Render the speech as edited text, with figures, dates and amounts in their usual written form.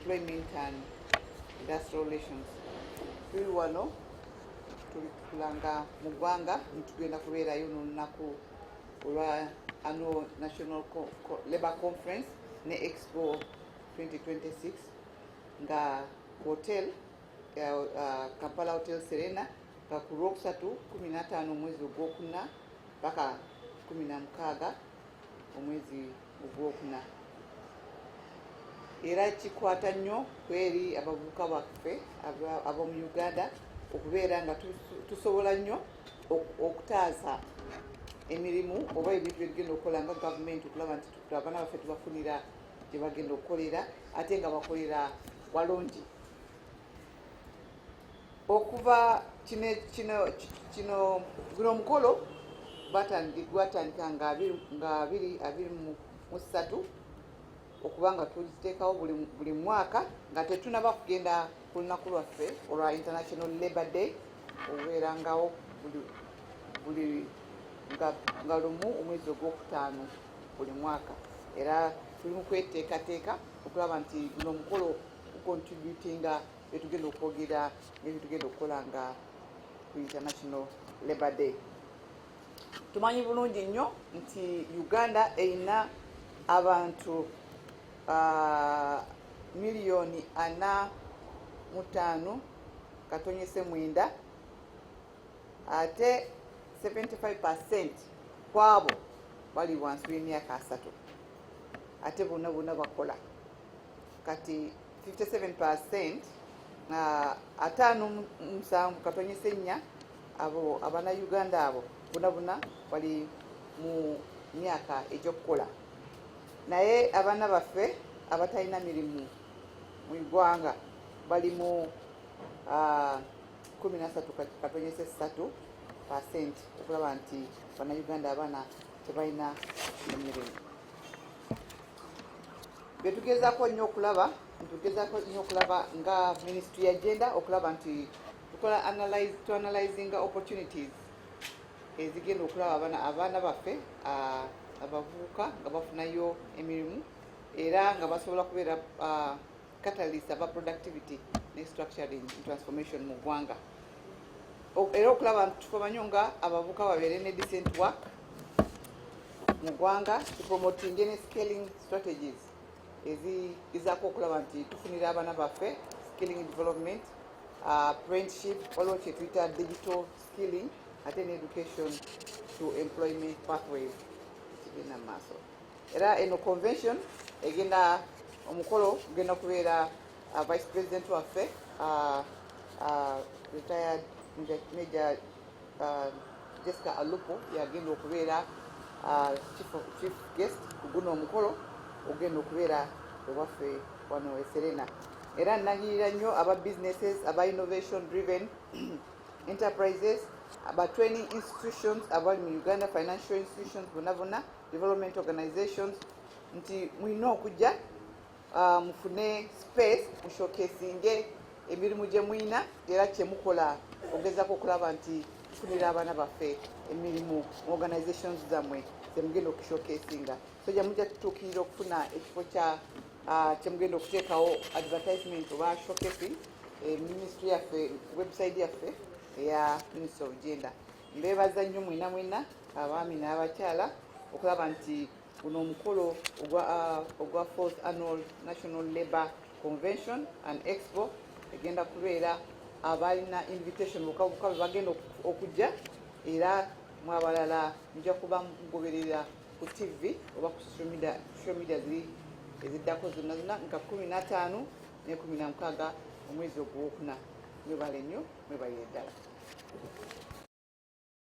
employment and industrial relations. Tuli wano tuli kulanga mu ggwanga ntugenda kubeerayo n'olunaku olwa annual national labour conference ne expo 2026 nga hotel Kampala Hotel Serena nga ku Lwokusatu 15 omwezi ogwokuna paka 16 omwezi ogwokuna. Era kikwata nnyo kweri abavubuka baffe ab'omu Uganda okubeera nga tusobola nnyo okutaaza emirimu oba ebintu byetugenda okukola nga gavumenti okulaba nti abaana baffe tubafunira gye bagenda okukolera ate nga bakolera walungi. Okuva guno omukolo gwatandika nga 2023 okuba nga tuziteekawo buli mwaka nga tetunaba kugenda ku lunaku lwaffe olwa International Labour Day obubeerangawo buli nga lumu omwezi ogwokutaano buli mwaka. Era tuli mu kweteekateeka okulaba nti guno omukolo gukontributinga byetugenda okwogera nebyetugenda okukola nga ku International Labour Day. Tumanyi bulungi nnyo nti Uganda erina abantu miliyoni 45.9 ate 75% kwabo bali wansi w'emyaka 3 ate bonna bakola. Kati 57% 57.4 abo abana Uganda abo bonna bali mu myaka egy'okukola. Naye abaana baffe abatalina mirimu mu ggwanga bali mu 13.3% okulaba nti Bannayuganda abaana tebalina mirimu. Betugezaako nnyo okulaba nga Ministry ya Gender okulaba nti tukola analyzing opportunities ezigenda okulaba abaana baffe abavubuka nga bafunayo emirimu era nga basobola kubeera catalyst aba productivity ne structuring transformation mu ggwanga. Era okulaba nti tufuba nnyo nga abavubuka babeere ne decent work mu ggwanga, promoting ne scaling strategies ezizaako okulaba nti tufunira abaana baffe skilling development, apprenticeship, waliwo kye tuyita digital skilling ate ne education to employment pathways kigenda mu maaso. Era eno convention egenda omukolo gugenda kubeera Vice President waffe retired Major Jessica Alupo yagenda okubeera chief guest ku guno omukolo ogenda okubeera ewaffe wano e Serena. Era nagirira nnyo aba businesses aba innovation driven enterprises aba training institutions abali mu Uganda, financial institutions bonna development organizations nti mulina okujja mufune space mushokesinge emirimu gye mulina era kyemukola ogezaako okulaba nti tufunira abaana baffe emirimu mu organizations zammwe zemugenda okushokesinga. So gye mujja tutuukirira okufuna ekifo kyemugenda okuteekawo advertisement oba showcasing ministry yaffe website yaffe eya Ministry of Gender. Mbeebaza nnyo mwenna abaami n'abakyala okulaba nti guno omukolo ogwa 4th Annual National Labour Convention and Expo egenda kubeera abalina invitation bukabuka bagenda okujja era mwabalala nja kuba mugoberera ku TV oba ku social media ziri eziddako zonna nga 15 ne 16 omwezi ogwokuna. Mwebale nnyo, mwebalire ddala.